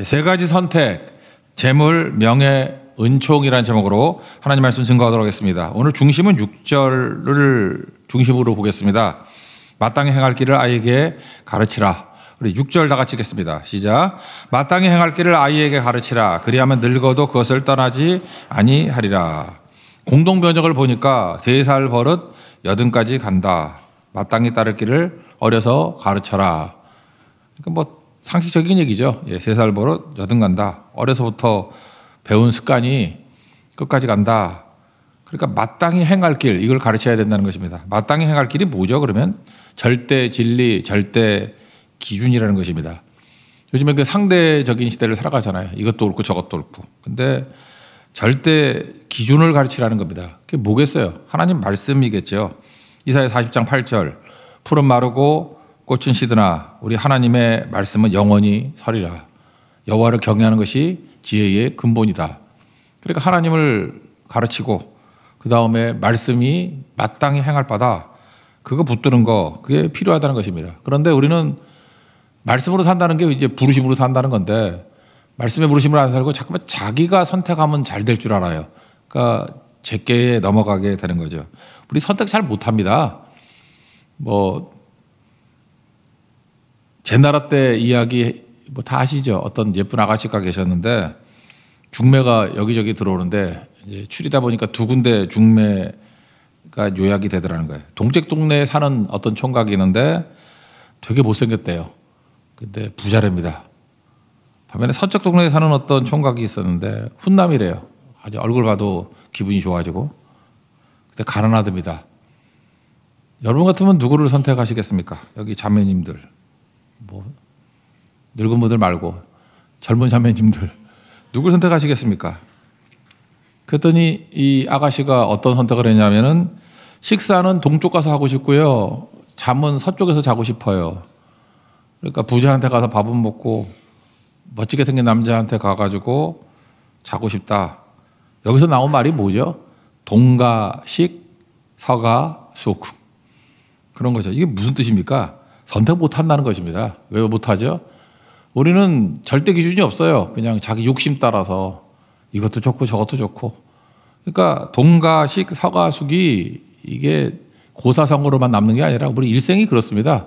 세 가지 선택, 재물, 명예, 은총이라는 제목으로 하나님 말씀 증거하도록 하겠습니다. 오늘 중심은 6절을 중심으로 보겠습니다. 마땅히 행할 길을 아이에게 가르치라. 우리 6절 다 같이 읽겠습니다. 시작. 마땅히 행할 길을 아이에게 가르치라. 그리하면 늙어도 그것을 떠나지 아니하리라. 공동 번역을 보니까 3살 버릇 80까지 간다. 마땅히 따를 길을 어려서 가르쳐라. 그러니까 뭐 상식적인 얘기죠. 3살 버릇 80 간다. 어려서부터 배운 습관이 끝까지 간다. 그러니까 마땅히 행할 길, 이걸 가르쳐야 된다는 것입니다. 마땅히 행할 길이 뭐죠? 그러면 절대 진리, 절대 기준이라는 것입니다. 요즘에 그 상대적인 시대를 살아가잖아요. 이것도 옳고 저것도 옳고. 근데 절대 기준을 가르치라는 겁니다. 그게 뭐겠어요? 하나님 말씀이겠죠. 이사야 40장 8절. 풀은 마르고 꽃은 시드나 우리 하나님의 말씀은 영원히 서리라. 여호와를 경외하는 것이 지혜의 근본이다. 그러니까 하나님을 가르치고 그 다음에 말씀이 마땅히 행할 바다. 그거 붙드는 거, 그게 필요하다는 것입니다. 그런데 우리는 말씀으로 산다는 게 이제 부르심으로 산다는 건데 말씀의 부르심을 안 살고 자꾸만 자기가 선택하면 잘 될 줄 알아요. 그러니까 제게에 넘어가게 되는 거죠. 우리 선택 잘 못합니다. 뭐 제 나라 때 이야기 뭐 다 아시죠? 어떤 예쁜 아가씨가 계셨는데 중매가 여기저기 들어오는데 이제 추리다 보니까 2군데 중매가 요약이 되더라는 거예요. 동쪽 동네에 사는 어떤 총각이 있는데 되게 못생겼대요. 근데 부자랍니다. 반면에 서쪽 동네에 사는 어떤 총각이 있었는데 훈남이래요. 아주 얼굴 봐도 기분이 좋아지고. 근데 가난하답니다. 여러분 같으면 누구를 선택하시겠습니까? 여기 자매님들, 뭐 늙은 분들 말고 젊은 자매님들 누구를 선택하시겠습니까? 그랬더니 이 아가씨가 어떤 선택을 했냐면은 식사는 동쪽 가서 하고 싶고요. 잠은 서쪽에서 자고 싶어요. 그러니까 부자한테 가서 밥은 먹고 멋지게 생긴 남자한테 가가지고 자고 싶다. 여기서 나온 말이 뭐죠? 동가식, 서가숙. 그런 거죠. 이게 무슨 뜻입니까? 선택 못한다는 것입니다. 왜 못하죠? 우리는 절대 기준이 없어요. 그냥 자기 욕심 따라서 이것도 좋고 저것도 좋고. 그러니까 동가식, 서가숙이 이게 고사성어로만 남는 게 아니라 우리 일생이 그렇습니다.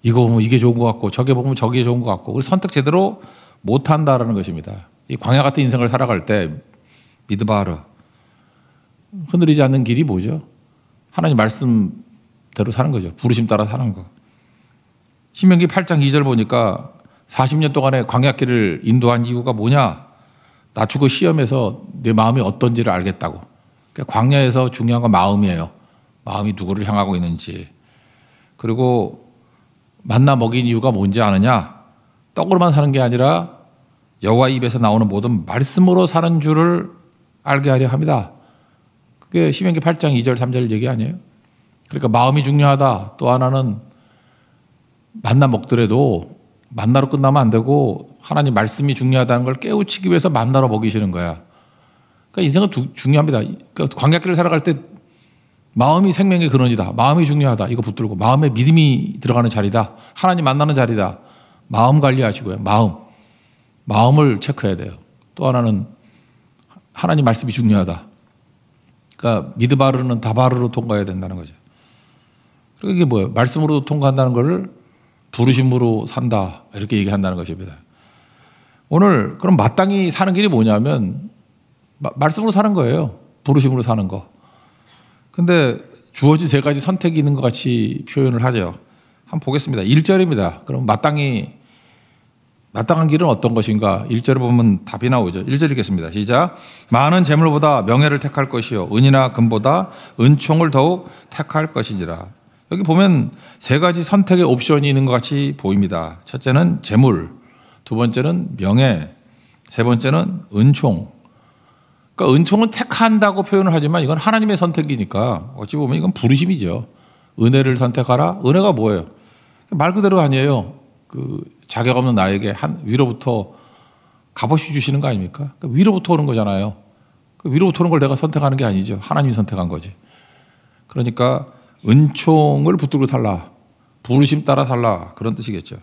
이거 보면 이게 좋은 것 같고 저게 보면 저게 좋은 것 같고 우리 선택 제대로 못한다라는 것입니다. 이 광야 같은 인생을 살아갈 때 미드바르 흔들리지 않는 길이 뭐죠? 하나님 말씀대로 사는 거죠. 부르심 따라 사는 거. 신명기 8장 2절 보니까 40년 동안의 광야길을 인도한 이유가 뭐냐? 낮추고 시험해서 내 마음이 어떤지를 알겠다고. 그러니까 광야에서 중요한 건 마음이에요. 마음이 누구를 향하고 있는지. 그리고 만나 먹인 이유가 뭔지 아느냐? 떡으로만 사는 게 아니라 여호와 입에서 나오는 모든 말씀으로 사는 줄을 알게 하려 합니다. 그게 신명기 8장 2절 3절 얘기 아니에요? 그러니까 마음이 중요하다. 또 하나는 만나 먹더라도 만나로 끝나면 안 되고 하나님 말씀이 중요하다는 걸 깨우치기 위해서 만나로 먹이시는 거야. 그러니까 인생은 중요합니다. 그러니까 광야길을 살아갈 때 마음이 생명의 근원이다. 마음이 중요하다. 이거 붙들고 마음에 믿음이 들어가는 자리다. 하나님 만나는 자리다. 마음 관리하시고요. 마음을 체크해야 돼요. 또 하나는 하나님 말씀이 중요하다. 그러니까 미드바르는 다바르로 통과해야 된다는 거죠. 그러니까 이게 뭐예요? 말씀으로 통과한다는 것을 부르심으로 산다. 이렇게 얘기한다는 것입니다. 오늘 그럼 마땅히 사는 길이 뭐냐면 말씀으로 사는 거예요. 부르심으로 사는 거. 근데 주어진 3가지 선택이 있는 것 같이 표현을 하죠. 한번 보겠습니다. 1절입니다. 그럼 마땅한 길은 어떤 것인가? 1절에 보면 답이 나오죠. 1절 읽겠습니다. 시작. 많은 재물보다 명예를 택할 것이요 은이나 금보다 은총을 더욱 택할 것이니라. 여기 보면 3가지 선택의 옵션이 있는 것 같이 보입니다. 첫째는 재물, 2번째는 명예, 3번째는 은총. 그러니까 은총은 택한다고 표현을 하지만 이건 하나님의 선택이니까 어찌 보면 이건 부르심이죠. 은혜를 선택하라. 은혜가 뭐예요? 말 그대로 아니에요. 그 자격 없는 나에게 위로부터 값없이 주시는 거 아닙니까? 그러니까 위로부터 오는 거잖아요. 그 위로부터 오는 걸 내가 선택하는 게 아니죠. 하나님이 선택한 거지. 그러니까 은총을 붙들고 살라. 부르심 따라 살라. 그런 뜻이겠죠.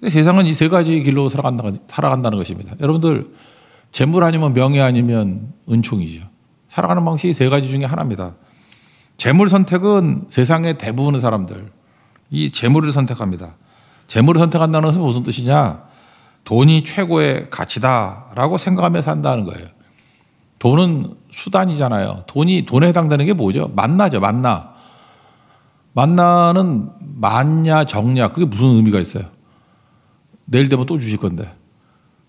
근데 세상은 이 세 가지 길로 살아간다는 것입니다. 여러분들 재물 아니면 명예 아니면 은총이죠. 살아가는 방식이 세 가지 중에 하나입니다. 재물 선택은 세상의 대부분의 사람들 이 재물을 선택합니다. 재물을 선택한다는 것은 무슨 뜻이냐? 돈이 최고의 가치다라고 생각하며 산다는 거예요. 돈은 수단이잖아요. 돈에 해당되는 게 뭐죠? 만나죠, 만나. 만나는 만냐, 정냐, 그게 무슨 의미가 있어요? 내일 되면 또 주실 건데.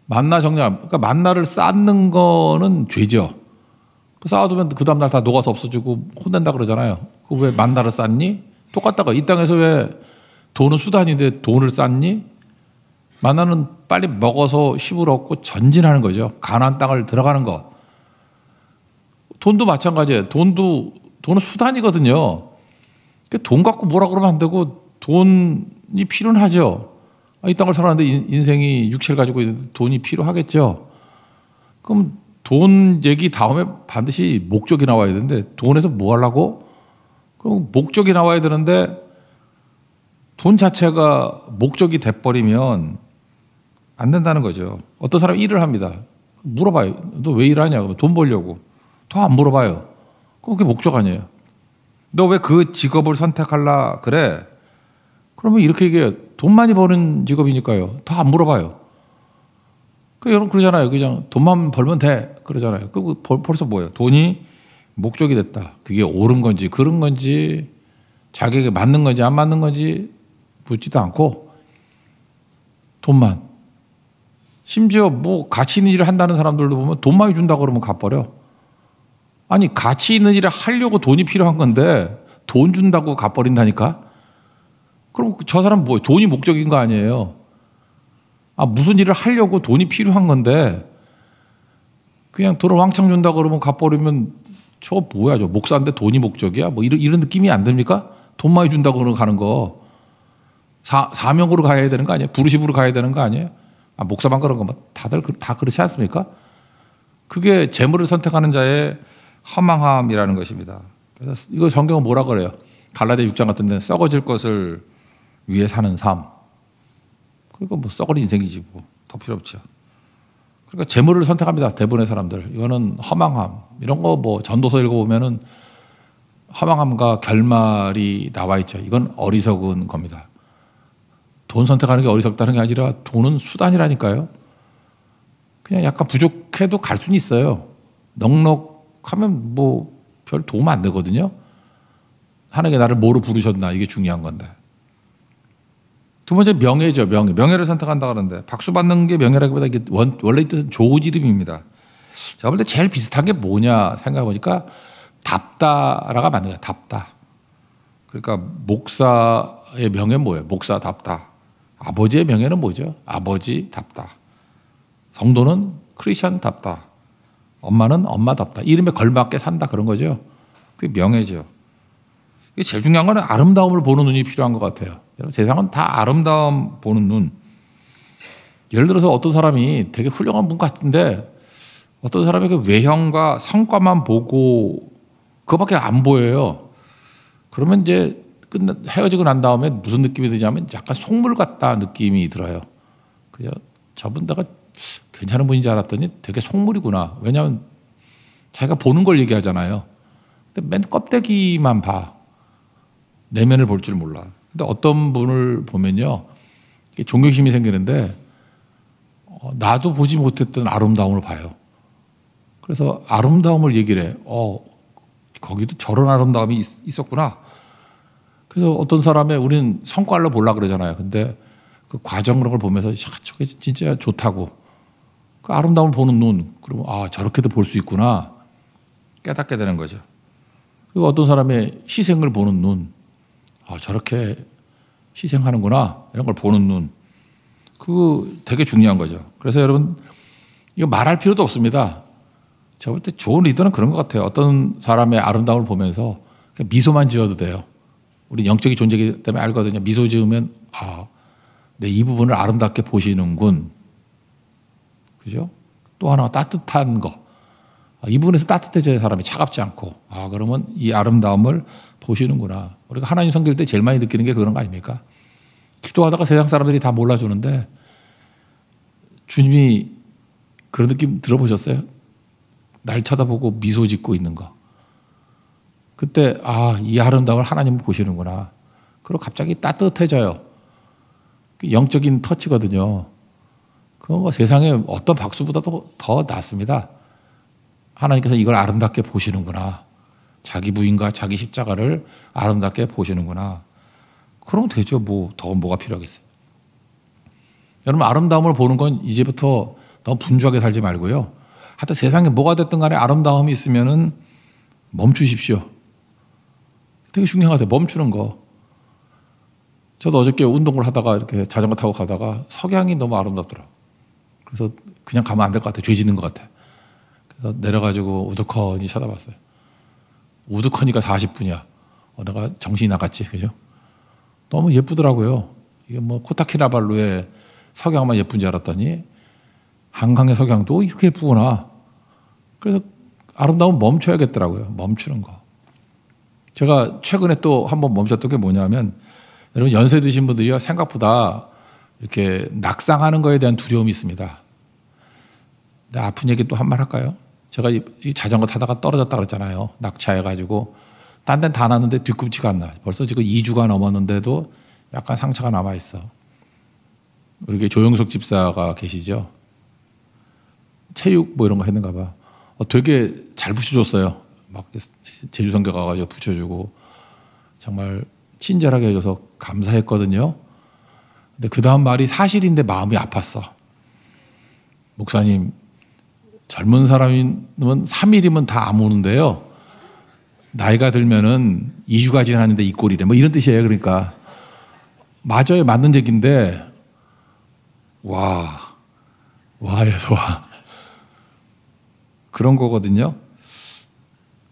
만나, 정냐, 그러니까 만나를 쌓는 거는 죄죠. 쌓아두면 그 다음날 다 녹아서 없어지고 혼낸다 그러잖아요. 그 왜 만나를 쌓니? 똑같다고. 이 땅에서 왜 돈은 수단인데 돈을 쌓니? 만나는 빨리 먹어서 힘을 얻고 전진하는 거죠. 가나안 땅을 들어가는 것. 돈도 마찬가지예요. 돈은 수단이거든요. 돈 갖고 뭐라 그러면 안 되고 돈이 필요는 하죠. 이 땅을 살아가는데 인생이 육체를 가지고 있는데 돈이 필요하겠죠. 그럼 돈 얘기 다음에 반드시 목적이 나와야 되는데 돈에서 뭐 하려고? 그럼 목적이 나와야 되는데 돈 자체가 목적이 돼버리면 안 된다는 거죠. 어떤 사람이 일을 합니다. 물어봐요. 너 왜 일하냐? 돈 벌려고. 더 안 물어봐요. 그게 목적 아니에요. 너 왜 그 직업을 선택할라 그래? 그러면 이렇게 얘기해요. 돈 많이 버는 직업이니까요. 더 안 물어봐요. 여러분 그러잖아요. 그냥 돈만 벌면 돼. 그러잖아요. 벌써 뭐예요? 돈이 목적이 됐다. 그게 옳은 건지 그런 건지 자기에게 맞는 건지 안 맞는 건지 묻지도 않고 돈만. 심지어 뭐 가치 있는 일을 한다는 사람들도 보면 돈 많이 준다고 그러면 갚버려. 아니 가치 있는 일을 하려고 돈이 필요한 건데 돈 준다고 갚버린다니까? 그럼 저 사람 뭐예요? 돈이 목적인 거 아니에요? 무슨 일을 하려고 돈이 필요한 건데 그냥 돈을 왕창 준다고 그러면 갚버리면 저 뭐야? 저 목사인데 돈이 목적이야? 뭐 이런 느낌이 안 듭니까? 돈 많이 준다고 그러고 가는 거. 사명으로 가야 되는 거 아니에요? 부르심으로 가야 되는 거 아니에요? 목사만 그런 거 다들 다 그렇지 않습니까? 그게 재물을 선택하는 자의 허망함이라는 것입니다. 그래서 이거 성경은 뭐라 그래요? 갈라디아 6장 같은 데는 썩어질 것을 위해 사는 삶. 그러니까 뭐 썩을 인생이지 뭐. 더 필요 없죠. 그러니까 재물을 선택합니다. 대부분의 사람들. 이거는 허망함. 이런 거 뭐 전도서 읽어보면은 허망함과 결말이 나와 있죠. 이건 어리석은 겁니다. 돈 선택하는 게 어리석다는 게 아니라 돈은 수단이라니까요. 그냥 약간 부족해도 갈 수는 있어요. 넉넉하면 뭐 별 도움 안 되거든요. 하나님께 나를 뭐로 부르셨나 이게 중요한 건데. 두 번째 명예죠. 명예를 선택한다 그러는데 박수 받는 게 명예라기보다 이게 원래 이 뜻은 좋은 이름입니다. 제가 볼 때 제일 비슷한 게 뭐냐 생각해 보니까 답다라가 맞는 거야. 답다. 그러니까 목사의 명예는 뭐예요? 목사답다. 아버지의 명예는 뭐죠? 아버지답다. 성도는 크리스천답다. 엄마는 엄마답다. 이름에 걸맞게 산다 그런 거죠. 그게 명예죠. 이게 제일 중요한 거는 아름다움을 보는 눈이 필요한 것 같아요. 세상은 다 아름다움 보는 눈. 예를 들어서 어떤 사람이 되게 훌륭한 분 같은데 어떤 사람의 그 외형과 성과만 보고 그거밖에 안 보여요. 그러면 이제 헤어지고 난 다음에 무슨 느낌이 드냐면 약간 속물 같다 느낌이 들어요. 그냥 저분 내가 괜찮은 분인지 알았더니 되게 속물이구나. 왜냐하면 자기가 보는 걸 얘기하잖아요. 근데 맨 껍데기만 봐. 내면을 볼 줄 몰라. 근데 어떤 분을 보면요. 존경심이 생기는데 나도 보지 못했던 아름다움을 봐요. 그래서 아름다움을 얘기를 해. 거기도 저런 아름다움이 있었구나. 그래서 어떤 사람의 우리는 성과를 보려고 그러잖아요. 근데 그 과정 그런 걸 보면서 저게 진짜 좋다고. 그 아름다움을 보는 눈. 그러면 저렇게도 볼 수 있구나. 깨닫게 되는 거죠. 그리고 어떤 사람의 희생을 보는 눈. 저렇게 희생하는구나. 이런 걸 보는 눈. 그거 되게 중요한 거죠. 그래서 여러분 이거 말할 필요도 없습니다. 제가 볼 때 좋은 리더는 그런 것 같아요. 어떤 사람의 아름다움을 보면서 그냥 미소만 지어도 돼요. 우리 영적인 존재이기 때문에 알거든요. 미소 지으면 내 이 부분을 아름답게 보시는군. 그죠? 또 하나가 따뜻한 거. 이 부분에서 따뜻해져야 사람이 차갑지 않고 그러면 이 아름다움을 보시는구나. 우리가 하나님 섬길 때 제일 많이 느끼는 게 그런 거 아닙니까? 기도하다가 세상 사람들이 다 몰라주는데 주님이 그런 느낌 들어보셨어요? 날 쳐다보고 미소 짓고 있는 거. 그때 이 아름다움을 하나님은 보시는구나. 그리고 갑자기 따뜻해져요. 영적인 터치거든요. 그건 뭐 세상에 어떤 박수보다도 더 낫습니다. 하나님께서 이걸 아름답게 보시는구나. 자기 부인과 자기 십자가를 아름답게 보시는구나. 그러면 되죠. 더 뭐가 필요하겠어요. 여러분, 아름다움을 보는 건 이제부터 너무 분주하게 살지 말고요. 하여튼 세상에 뭐가 됐든 간에 아름다움이 있으면은 멈추십시오. 되게 중요하세요. 멈추는 거. 저도 어저께 운동을 하다가 이렇게 자전거 타고 가다가 석양이 너무 아름답더라고요. 그래서 그냥 가면 안 될 것 같아요. 죄 짓는 것 같아요. 그래서 내려가지고 우두커니 쳐다봤어요. 우두커니가 40분이야. 내가 정신이 나갔지. 그죠? 너무 예쁘더라고요. 이게 뭐 코타키나발루의 석양만 예쁜 줄 알았더니 한강의 석양도 이렇게 예쁘구나. 그래서 아름다움 멈춰야겠더라고요. 멈추는 거. 제가 최근에 또 한번 멈췄던 게 뭐냐면, 여러분 연세 드신 분들이요, 생각보다 이렇게 낙상하는 거에 대한 두려움이 있습니다. 근데 아픈 얘기 또 한 말 할까요? 제가 이 자전거 타다가 떨어졌다 그랬잖아요. 낙차해가지고 딴 데는 다 났는데 뒤꿈치가 안 나. 벌써 지금 2주가 넘었는데도 약간 상처가 남아 있어. 우리 조영석 집사가 계시죠? 체육 뭐 이런 거 했는가 봐. 되게 잘 붙여줬어요. 막 제주성교 가가지고 붙여주고 정말 친절하게 해줘서 감사했거든요. 근데 그 다음 말이 사실인데 마음이 아팠어. 목사님, 젊은 사람이면 3일이면 다 아무는데요. 나이가 들면은 2주가 지났는데 이 꼴이래. 뭐 이런 뜻이에요. 그러니까. 맞아요. 맞는 얘기인데, 와에서 와. 그런 거거든요.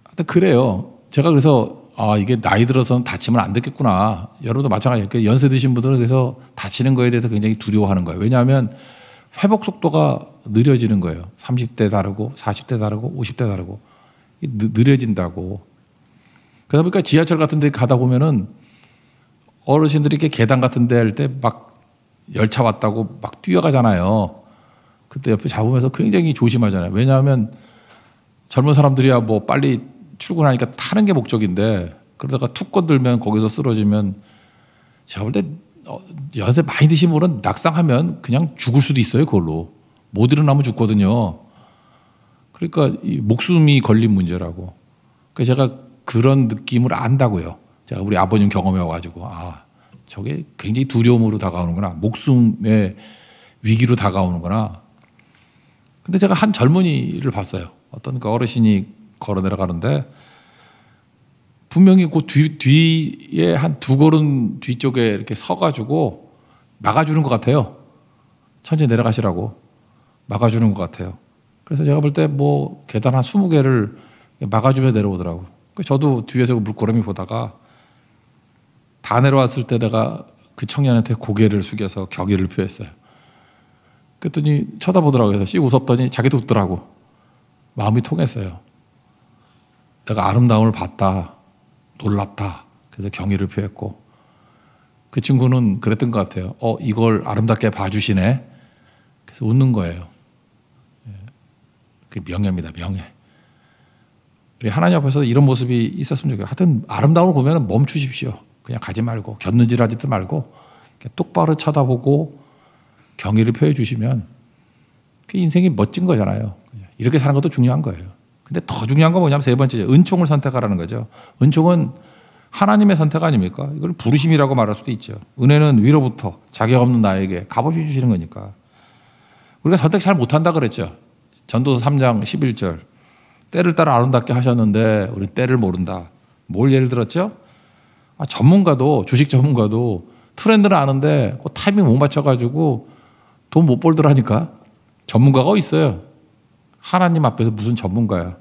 하여튼 그래요. 제가 그래서 이게 나이 들어서는 다치면 안 되겠구나. 여러분도 마찬가지예요. 연세 드신 분들은 그래서 다치는 거에 대해서 굉장히 두려워하는 거예요. 왜냐하면 회복 속도가 느려지는 거예요. 30대 다르고 40대 다르고 50대 다르고 느려진다고. 그러다 보니까 지하철 같은 데 가다 보면은 어르신들이 이렇게 계단 같은 데 할 때 막 열차 왔다고 막 뛰어가잖아요. 그때 옆에 잡으면서 굉장히 조심하잖아요. 왜냐하면 젊은 사람들이야 뭐 빨리 출근하니까 타는 게 목적인데, 그러다가 툭 건들면 거기서 쓰러지면, 제가 볼 때 연세 많이 드신 분은 낙상하면 그냥 죽을 수도 있어요. 그걸로 못 일어나면 죽거든요. 그러니까 이 목숨이 걸린 문제라고. 그래서 제가 그런 느낌을 안다고요. 제가 우리 아버님 경험해 와가지고 저게 굉장히 두려움으로 다가오는구나. 목숨의 위기로 다가오는구나. 근데 제가 한 젊은이를 봤어요. 어떤 그 어르신이 걸어 내려가는데 분명히 그 뒤에 한 2걸음 뒤쪽에 이렇게 서가지고 막아주는 것 같아요. 천천히 내려가시라고 막아주는 것 같아요. 그래서 제가 볼 때 뭐 계단 한 20개를 막아주며 내려오더라고. 저도 뒤에서 물끄러미 보다가 다 내려왔을 때 내가 그 청년한테 고개를 숙여서 경의를 표했어요. 그랬더니 쳐다보더라고요. 그래서 씩 웃었더니 자기도 웃더라고. 마음이 통했어요. 내가 아름다움을 봤다. 놀랍다. 그래서 경의를 표했고, 그 친구는 그랬던 것 같아요. 이걸 아름답게 봐주시네. 그래서 웃는 거예요. 그게 명예입니다. 명예. 우리 하나님 앞에서 이런 모습이 있었으면 좋겠어요. 하여튼 아름다움을 보면 멈추십시오. 그냥 가지 말고 곁눈질하지도 말고 똑바로 쳐다보고 경의를 표해 주시면 그 인생이 멋진 거잖아요. 이렇게 사는 것도 중요한 거예요. 근데 더 중요한 건 뭐냐면 세 번째, 은총을 선택하라는 거죠. 은총은 하나님의 선택 아닙니까? 이걸 부르심이라고 말할 수도 있죠. 은혜는 위로부터 자격 없는 나에게 값없이 주시는 거니까. 우리가 선택 잘 못한다 그랬죠. 전도서 3장 11절. 때를 따라 아름답게 하셨는데 우리 때를 모른다. 뭘 예를 들었죠? 전문가도, 주식 전문가도 트렌드는 아는데 그 타이밍 못 맞춰가지고 돈 못 벌더라니까. 전문가가 있어요. 하나님 앞에서 무슨 전문가야.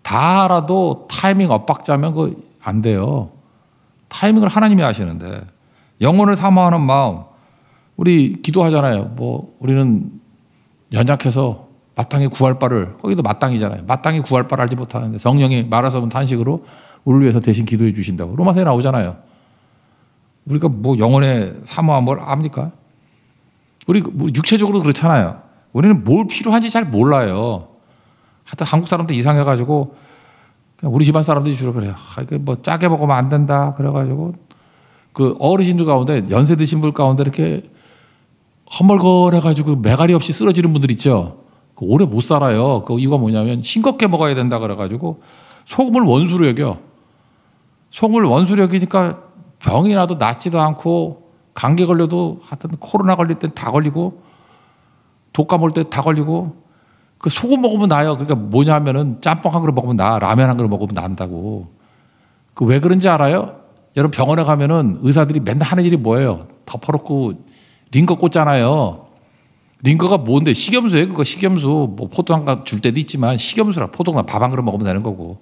다 알아도 타이밍 엇박자면 그거 안 돼요. 타이밍을 하나님이 하시는데, 영혼을 사모하는 마음, 우리 기도하잖아요. 뭐 우리는 연약해서 마땅히 구할 바를, 거기도 마땅이잖아요. 마땅히 구할 바를 알지 못하는데 성령이 말하서는 탄식으로 우리를 위해서 대신 기도해 주신다고 로마서에 나오잖아요. 우리가 뭐 영혼의 사모함을 압니까? 우리 육체적으로 그렇잖아요. 우리는 뭘 필요한지 잘 몰라요. 하여튼 한국 사람들 이상해가지고 그냥 우리 집안 사람들이 주로 그래요. 이거 뭐 짜게 먹으면 안 된다. 그래가지고 그 어르신들 가운데 연세 드신 분 가운데 이렇게 허멀거려가지고 매가리 없이 쓰러지는 분들 있죠. 오래 못 살아요. 그 이유가 뭐냐면 싱겁게 먹어야 된다 그래가지고 소금을 원수로 여겨. 소금을 원수로 여기니까 병이 나도 낫지도 않고 감기 걸려도 하여튼 코로나 걸릴 땐 다 걸리고 독감 올 때 다 걸리고 그 소금 먹으면 나요. 그러니까 뭐냐면은 짬뽕 한 그릇 먹으면 나, 라면 한 그릇 먹으면 난다고. 그 왜 그런지 알아요? 여러분 병원에 가면은 의사들이 맨날 하는 일이 뭐예요? 덮어놓고 링거 꽂잖아요. 링거가 뭔데? 식염수예요. 그거 식염수. 뭐 포도 한 가 줄 때도 있지만 식염수라 포도나 밥 한 그릇 먹으면 되는 거고.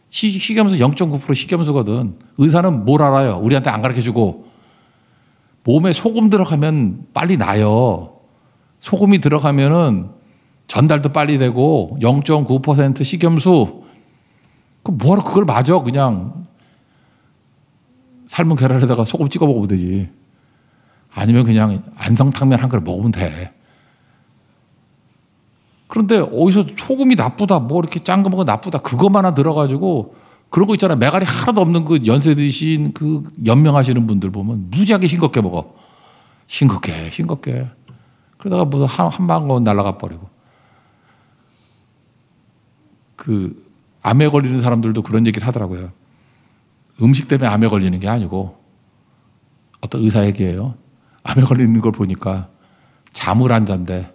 식염수 0.9% 식염수거든. 의사는 뭘 알아요? 우리한테 안 가르쳐주고. 몸에 소금 들어가면 빨리 나요. 소금이 들어가면은 전달도 빨리 되고 0.9% 식염수. 그 뭐하러 그걸 맞아? 그냥 삶은 계란에다가 소금 찍어 먹으면 되지. 아니면 그냥 안성탕면 한 그릇 먹으면 돼. 그런데 어디서 소금이 나쁘다, 뭐 이렇게 짠 거 먹어 나쁘다, 그것만 하나 들어가지고 그런 거 있잖아요. 매가리 하나도 없는 그 연세 드신 그 연명하시는 분들 보면 무지하게 싱겁게 먹어. 싱겁게. 그러다가 뭐 한 방울 날아가 버리고. 그 암에 걸리는 사람들도 그런 얘기를 하더라고요. 음식 때문에 암에 걸리는 게 아니고 어떤 의사 얘기예요. 암에 걸리는 걸 보니까 잠을 안 잔대.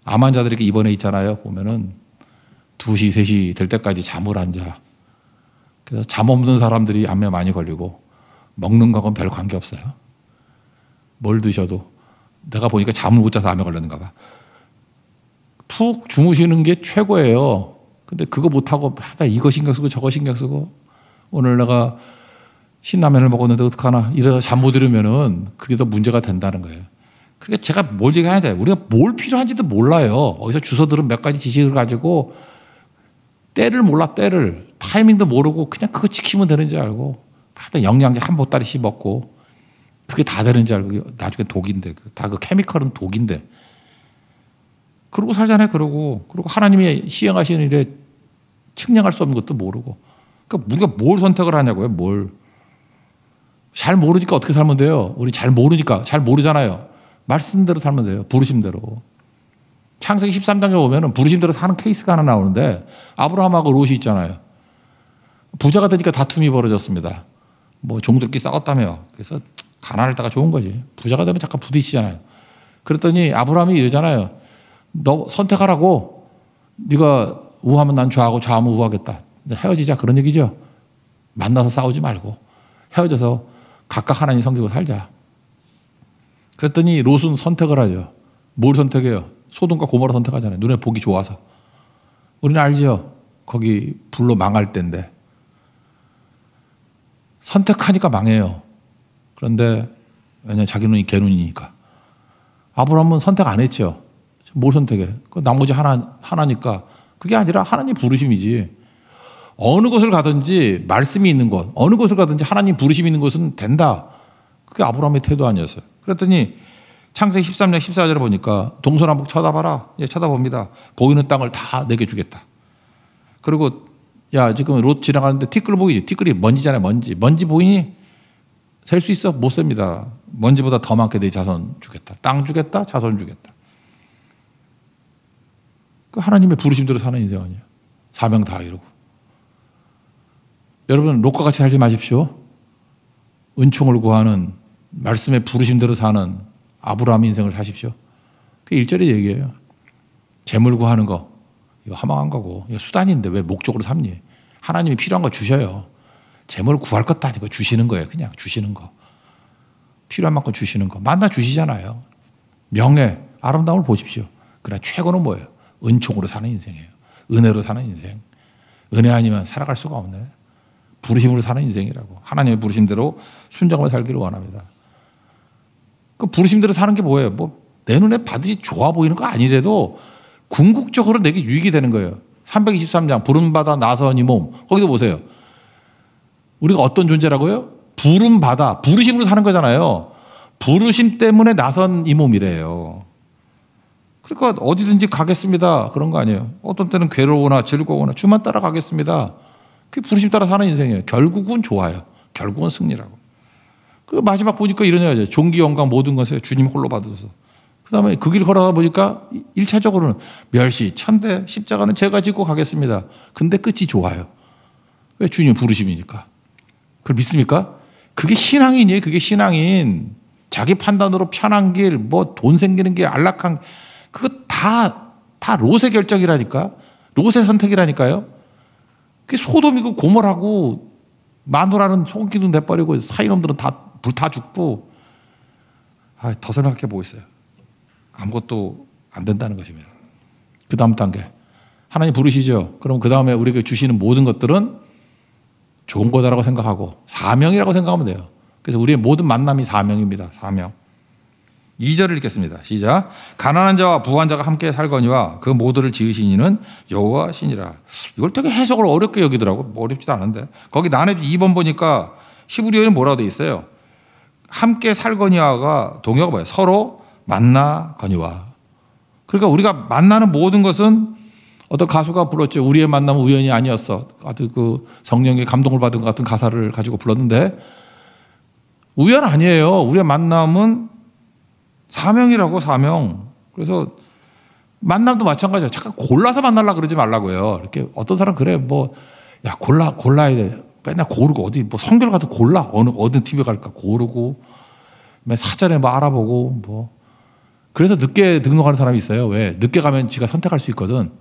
암 환자들이 이렇게 입원해 있잖아요. 보면은 2시, 3시 될 때까지 잠을 안 자. 그래서 잠 없는 사람들이 암에 많이 걸리고 먹는 거하고는 별 관계 없어요. 뭘 드셔도. 내가 보니까 잠을 못 자서 암에 걸렸는가 봐. 푹 주무시는 게 최고예요. 근데 그거 못하고 이거 신경 쓰고 저거 신경 쓰고 오늘 내가 신라면을 먹었는데 어떡하나 이러다 잠 못 이루면은 그게 더 문제가 된다는 거예요. 그러니까 제가 뭘 얘기하는데 우리가 뭘 필요한지도 몰라요. 어디서 주워 들은 몇 가지 지식을 가지고 때를 몰라, 때를. 타이밍도 모르고 그냥 그거 지키면 되는지 알고 하여튼 영양제 한 보따리씩 먹고 그게 다 되는지 알고 나중에 독인데 다 그 케미컬은 독인데 그러고 살잖아요. 그러고 하나님이 시행하시는 일에 측량할 수 없는 것도 모르고 그러니까 우리가 뭘 선택을 하냐고요. 뭘. 잘 모르니까 어떻게 살면 돼요? 우리 잘 모르니까. 잘 모르잖아요. 말씀대로 살면 돼요. 부르심대로. 창세기 13장에 보면 부르심대로 사는 케이스가 하나 나오는데 아브라함하고 롯이 있잖아요. 부자가 되니까 다툼이 벌어졌습니다. 뭐 종들끼리 싸웠다며. 그래서 가난할 때가 좋은 거지. 부자가 되면 잠깐 부딪히잖아요. 그랬더니 아브라함이 이러잖아요. 너 선택하라고. 네가 우하면 난 좌하고 좌하면 우하겠다. 헤어지자 그런 얘기죠. 만나서 싸우지 말고 헤어져서 각각 하나님 섬기고 살자. 그랬더니 롯은 선택을 하죠. 뭘 선택해요? 소돔과 고모라 선택하잖아요. 눈에 보기 좋아서. 우리는 알죠. 거기 불로 망할 때인데. 선택하니까 망해요. 그런데 왜냐하면 자기 눈이 개눈이니까. 아브라함은 선택 안 했죠. 뭘 선택해? 그 나머지 하나니까. 그게 아니라 하나님 부르심이지. 어느 곳을 가든지 말씀이 있는 곳, 어느 곳을 가든지 하나님 부르심이 있는 곳은 된다. 그게 아브라함의 태도 아니었어요. 그랬더니 창세기 13장 14절에 보니까 동서남북 쳐다봐라. 예, 쳐다봅니다. 보이는 땅을 다 내게 주겠다. 그리고 야 지금 롯 지나가는데 티끌 보이지? 티끌이 먼지잖아요. 먼지 보이니? 셀 수 있어? 못 셉니다. 먼지보다 더 많게 내 자손 주겠다. 땅 주겠다. 자손 주겠다. 그 하나님의 부르심대로 사는 인생 아니에요. 사명 다 이루고. 여러분 롯과 같이 살지 마십시오. 은총을 구하는 말씀의 부르심대로 사는 아브라함 인생을 사십시오. 그 1절의 얘기예요. 재물 구하는 거 이거 허망한 거고 이거 수단인데 왜 목적으로 삼니? 하나님이 필요한 거 주셔요. 재물 구할 것도 아니고 주시는 거예요. 그냥 주시는 거. 필요한 만큼 주시는 거. 만나 주시잖아요. 명예, 아름다움을 보십시오. 그러나 최고는 뭐예요? 은총으로 사는 인생이에요. 은혜로 사는 인생. 은혜 아니면 살아갈 수가 없네. 부르심으로 사는 인생이라고. 하나님의 부르심대로 순종하며 살기를 원합니다. 그 부르심대로 사는 게 뭐예요? 뭐 내 눈에 반드시 좋아 보이는 거 아니래도 궁극적으로 내게 유익이 되는 거예요. 323장 부름받아 나선 이 몸. 거기도 보세요. 우리가 어떤 존재라고요? 부름 받아, 부르심으로 사는 거잖아요. 부르심 때문에 나선 이 몸이래요. 그러니까 어디든지 가겠습니다. 그런 거 아니에요. 어떤 때는 괴로우나 즐거우나 주만 따라가겠습니다. 그게 부르심 따라 사는 인생이에요. 결국은 좋아요. 결국은 승리라고. 그 마지막 보니까 이런 얘기죠. 존귀 영광 모든 것에 주님 홀로 받으소서. 그다음에 그 길 걸어가 보니까 1차적으로는 멸시, 천대, 십자가는 제가 짓고 가겠습니다. 근데 끝이 좋아요. 왜? 주님 부르심이니까. 그걸 믿습니까? 그게 신앙인이에요. 그게 신앙인. 자기 판단으로 편한 길, 뭐 돈 생기는 길, 안락한 그거 다 롯의 결정이라니까. 롯의 선택이라니까요. 그게 소돔이고 고모라고 마누라는 소금기도 내버리고 사이놈들은 다 불 다 죽고. 더 설명할 게 뭐 있어요. 아무것도 안 된다는 것입니다. 그 다음 단계. 하나님 부르시죠. 그럼 그 다음에 우리에게 주시는 모든 것들은 좋은 거다라고 생각하고 사명이라고 생각하면 돼요. 그래서 우리의 모든 만남이 사명입니다. 사명. 2절을 읽겠습니다. 시작. 가난한 자와 부한 자가 함께 살거니와 그 모두를 지으신 이는 여호와시니라. 이걸 되게 해석을 어렵게 여기더라고. 뭐 어렵지도 않은데. 거기 나눠주 2번 보니까 히브리어에는 뭐라고 돼 있어요. 함께 살거니와가 동요가 뭐예요? 서로 만나거니와. 그러니까 우리가 만나는 모든 것은 어떤 가수가 불렀죠. 우리의 만남은 우연이 아니었어. 아주 그 성령의 감동을 받은 것 같은 가사를 가지고 불렀는데 우연 아니에요. 우리의 만남은 사명이라고, 사명. 그래서 만남도 마찬가지예요. 잠깐 골라서 만나려고 그러지 말라고요. 이렇게 어떤 사람 그래. 뭐, 야, 골라야 돼. 맨날 고르고 어디 뭐 성결 가도 골라. 어느 팀에 갈까 고르고. 맨 사전에 뭐 알아보고 뭐. 그래서 늦게 등록하는 사람이 있어요. 왜? 늦게 가면 지가 선택할 수 있거든.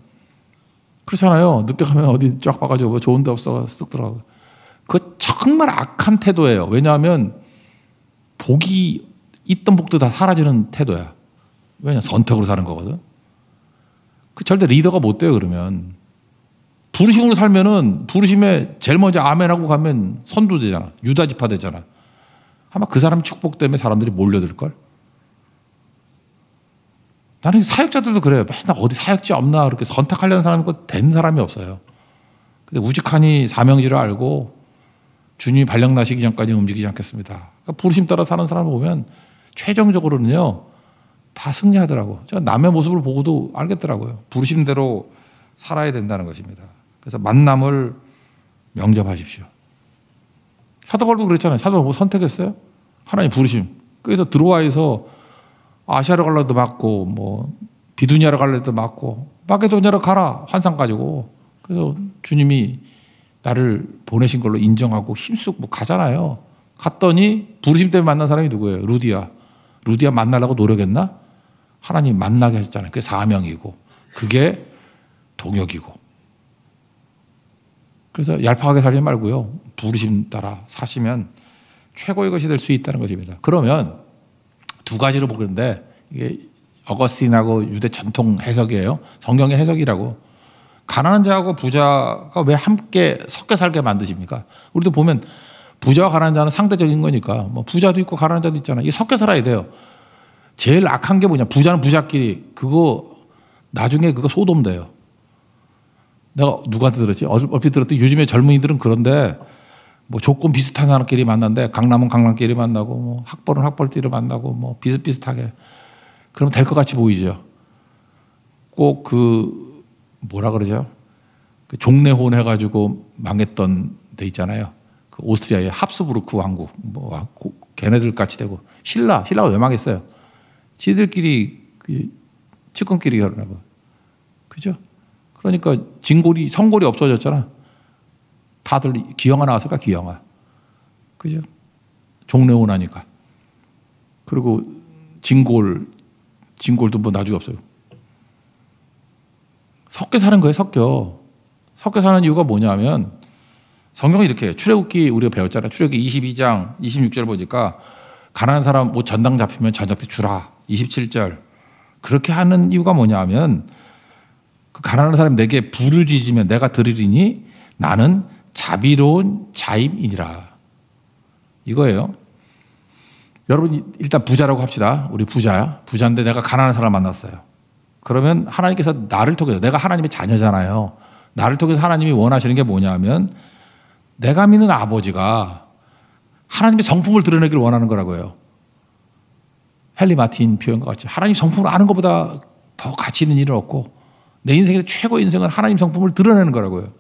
그렇잖아요. 늦게 가면 어디 쫙 봐가지고 뭐 좋은 데 없어 쓱 들어가고. 그거 정말 악한 태도예요. 왜냐하면 복이 있던 복도 다 사라지는 태도야. 왜냐? 선택으로 사는 거거든. 그 절대 리더가 못 돼요. 그러면 부르심으로 살면은 부르심에 제일 먼저 아멘하고 가면 선두되잖아. 유다 지파 되잖아. 아마 그 사람 축복 때문에 사람들이 몰려들 걸. 나는 사역자들도 그래요. 맨날 어디 사역지 없나 그렇게 선택하려는 사람이 있고 된 사람이 없어요. 근데 우직하니 사명지를 알고 주님이 발령 나시기 전까지 움직이지 않겠습니다. 그러니까 부르심 따라 사는 사람을 보면 최종적으로는요 다 승리하더라고. 제가 남의 모습을 보고도 알겠더라고요. 부르심대로 살아야 된다는 것입니다. 그래서 만남을 영접하십시오. 사도 바울도 그랬잖아요. 사도 바울 뭐 선택했어요? 하나님 부르심. 그래서 드로아에서 아시아로 갈래도 맞고 뭐 비두니아로 갈래도 맞고 마게도냐로 가라 환상 가지고. 그래서 주님이 나를 보내신 걸로 인정하고 힘쓰고 가잖아요. 갔더니 부르심 때문에 만난 사람이 누구예요? 루디아. 루디아 만나려고 노력했나? 하나님 만나게 하셨잖아요. 그게 사명이고 그게 동역이고. 그래서 얄팍하게 살지 말고요. 부르심 따라 사시면 최고의 것이 될 수 있다는 것입니다. 그러면 두 가지로 보는데 이게 어거스틴하고 유대 전통 해석이에요. 성경의 해석이라고. 가난한 자하고 부자가 왜 함께 섞여 살게 만드십니까? 우리도 보면 부자와 가난한 자는 상대적인 거니까 뭐 부자도 있고 가난한 자도 있잖아요. 이게 섞여 살아야 돼요. 제일 악한 게 뭐냐? 부자는 부자끼리 그거 나중에 그거 소돔 돼요. 내가 누구한테 들었지? 얼핏 들었더니 요즘에 젊은이들은 그런데 뭐 조건 비슷한 사람끼리 만난데 강남은 강남끼리 만나고 뭐 학벌은 학벌끼리 만나고 뭐 비슷비슷하게 그러면 될 것 같이 보이죠. 꼭 그 뭐라 그러죠? 그 종래혼 해가지고 망했던 데 있잖아요. 그 오스트리아의 합스부르크 왕국 뭐 걔네들 같이 되고 신라가 왜 망했어요? 지들끼리 측근끼리 결혼하고 그죠? 그러니까 성골이 없어졌잖아. 다들 기형아 나왔을까? 기형아. 그죠? 종래혼 하니까. 그리고 진골도 뭐 나중에 없어요. 섞여 사는 거예요, 섞여 사는 이유가 뭐냐면 성경이 이렇게 해요. 출애굽기 우리가 배웠잖아요. 출애굽기 22장 26절 보니까 가난한 사람 옷 전당 잡히면 전작대 주라. 27절. 그렇게 하는 이유가 뭐냐면 그 가난한 사람이 내게 부를 지지면 내가 드리리니 나는 자비로운 자임이니라. 이거예요. 여러분 일단 부자라고 합시다. 우리 부자인데 내가 가난한 사람 만났어요. 그러면 하나님께서 나를 통해서 내가 하나님의 자녀잖아요. 나를 통해서 하나님이 원하시는 게 뭐냐면 내가 믿는 아버지가 하나님의 성품을 드러내기를 원하는 거라고요. 헨리 마틴 표현과 같이 하나님 성품을 아는 것보다 더 가치 있는 일은 없고 내 인생에서 최고의 인생은 하나님 성품을 드러내는 거라고요.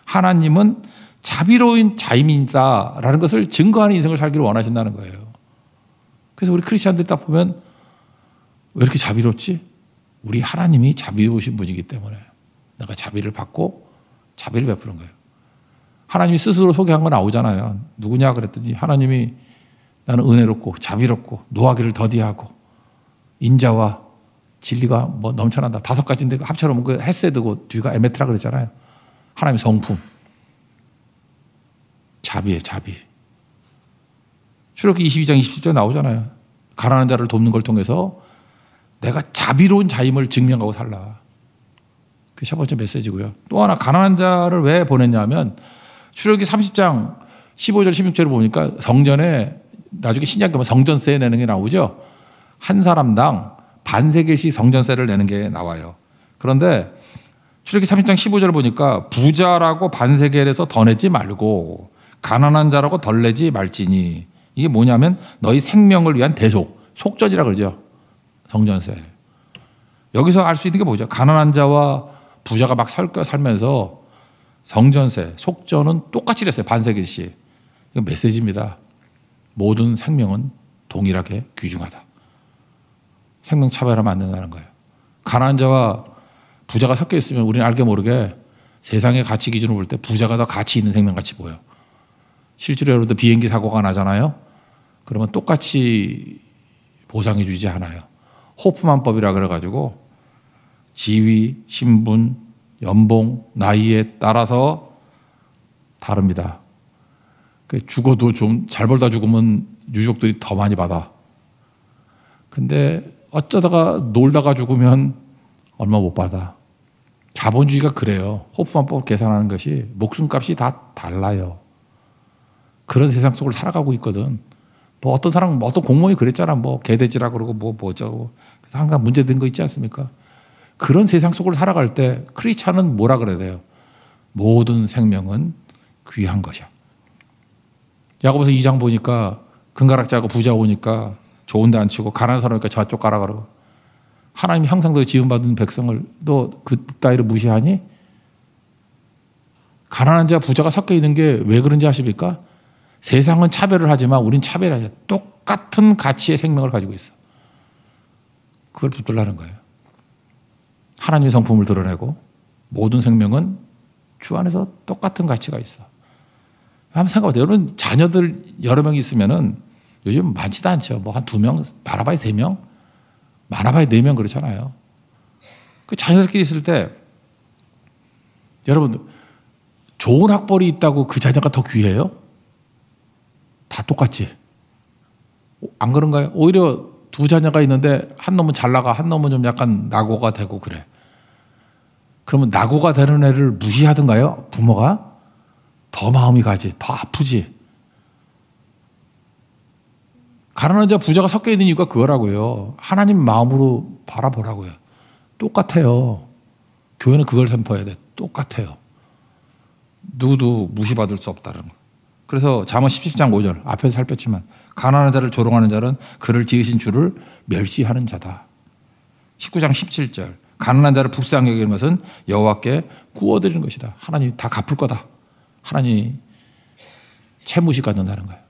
하나님은 자비로운 자임이다라는 것을 증거하는 인생을 살기를 원하신다는 거예요. 그래서 우리 크리스찬들 딱 보면 왜 이렇게 자비롭지? 우리 하나님이 자비로우신 분이기 때문에 내가 자비를 받고 자비를 베푸는 거예요. 하나님이 스스로 소개한 거 나오잖아요. 누구냐 그랬더니 하나님이 나는 은혜롭고 자비롭고 노하기를 더디하고 인자와 진리가 뭐 넘쳐난다. 5가지인데 합쳐놓으면 그 헤세드고 뒤가 에메트라 그랬잖아요. 하나님의 성품. 자비에 자비. 출애굽기 22장 27절 나오잖아요. 가난한 자를 돕는 걸 통해서 내가 자비로운 자임을 증명하고 살라. 그게 첫 번째 메시지고요. 또 하나 가난한 자를 왜 보냈냐면 출애굽기 30장 15절 16절을 보니까 성전에 나중에 신약 보면 성전세 내는 게 나오죠. 한 사람당 반세겔씩 성전세를 내는 게 나와요. 그런데 출애굽기 30장 15절을 보니까 부자라고 반세겔에서 더 내지 말고 가난한 자라고 덜 내지 말지니 이게 뭐냐면 너희 생명을 위한 대속, 속전이라 그러죠. 성전세. 여기서 알 수 있는 게 뭐죠? 가난한 자와 부자가 막 살면서 성전세, 속전은 똑같이 냈어요. 반세겔씩. 이거 메시지입니다. 모든 생명은 동일하게 귀중하다. 생명 차별하면 안 된다는 거예요. 가난한 자와 부자가 섞여 있으면 우리는 알게 모르게 세상의 가치 기준으로 볼 때 부자가 더 가치 있는 생명같이 보여. 실제로 여러분들 비행기 사고가 나잖아요. 그러면 똑같이 보상해 주지 않아요. 호프만법이라 그래가지고 지위, 신분, 연봉, 나이에 따라서 다릅니다. 죽어도 좀 잘 벌다 죽으면 유족들이 더 많이 받아. 근데 어쩌다가 놀다가 죽으면 얼마 못 받아. 자본주의가 그래요. 호프만법 계산하는 것이 목숨값이 다 달라요. 그런 세상 속을 살아가고 있거든. 뭐 어떤 사람, 어떤 공무원이 그랬잖아. 뭐 개돼지라 그러고 뭐 어쩌고. 그래서 항상 문제된 거 있지 않습니까? 그런 세상 속을 살아갈 때 크리스찬은 뭐라 그래야 돼요? 모든 생명은 귀한 것이야. 야고보서 2장 보니까 금가락자하고 부자 오니까 좋은 데 앉히고 가난한 사람이니까 저쪽 가라 그러고 하나님 형상대로 지음받은 백성을 너 그따위로 무시하니? 가난한 자와 부자가 섞여 있는 게 왜 그런지 아십니까? 세상은 차별을 하지만 우린 차별하지 않아요. 똑같은 가치의 생명을 가지고 있어. 그걸 붙들라는 거예요. 하나님의 성품을 드러내고 모든 생명은 주 안에서 똑같은 가치가 있어. 한번 생각해보세요. 여러분 자녀들 여러 명 있으면은 요즘 많지도 않죠. 뭐 한 2명, 많아봐야 3명, 많아봐야 4명 그렇잖아요. 그 자녀들끼리 있을 때 여러분 좋은 학벌이 있다고 그 자녀가 더 귀해요? 다 똑같지. 안 그런가요? 오히려 2 자녀가 있는데 한 놈은 잘 나가, 한 놈은 좀 약간 낙오가 되고 그래. 그러면 낙오가 되는 애를 무시하던가요? 부모가? 더 마음이 가지, 더 아프지. 가난한 자 부자가 섞여 있는 이유가 그거라고요. 하나님 마음으로 바라보라고요. 똑같아요. 교회는 그걸 선포해야 돼. 똑같아요. 누구도 무시받을 수 없다는 거. 그래서 잠언 17장 5절 앞에서 살폈지만 가난한 자를 조롱하는 자는 그를 지으신 주를 멸시하는 자다. 19장 17절 가난한 자를 불쌍히 여기는 것은 여호와께 구워드리는 것이다. 하나님이 다 갚을 거다. 하나님이 채무시 갖는다는 거예요.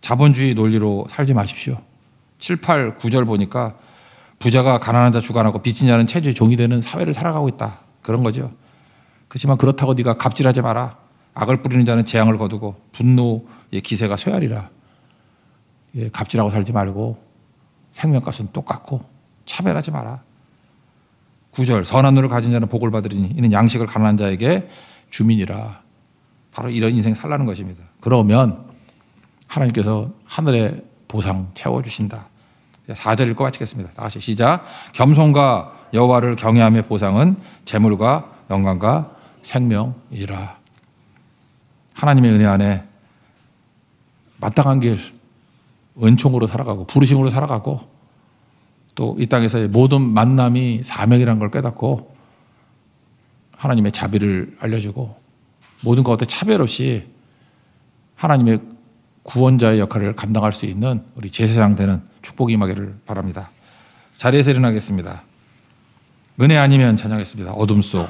자본주의 논리로 살지 마십시오. 7, 8, 9절 보니까 부자가 가난한 자 주관하고 빚진 자는 체주의 종이 되는 사회를 살아가고 있다. 그런 거죠. 그렇지만 그렇다고 네가 갑질하지 마라. 악을 뿌리는 자는 재앙을 거두고 분노의 기세가 쇠하리라. 갑질하고 살지 말고 생명값은 똑같고 차별하지 마라. 9절 선한 눈을 가진 자는 복을 받으리니 이는 양식을 가난한 자에게 주민이라. 바로 이런 인생 살라는 것입니다. 그러면 하나님께서 하늘의 보상 채워주신다. 4절 읽고 마치겠습니다. 다 같이 시작. 겸손과 여호와를 경외함의 보상은 재물과 영광과 생명이라. 하나님의 은혜 안에 마땅한 길, 은총으로 살아가고 부르심으로 살아가고 또 이 땅에서의 모든 만남이 사명이라는 걸 깨닫고 하나님의 자비를 알려주고 모든 것 어때 차별 없이 하나님의 구원자의 역할을 감당할 수 있는 우리 제사장 되는 축복이 임하기를 바랍니다. 자리에서 일어나겠습니다. 은혜 아니면 찬양했습니다. 어둠 속.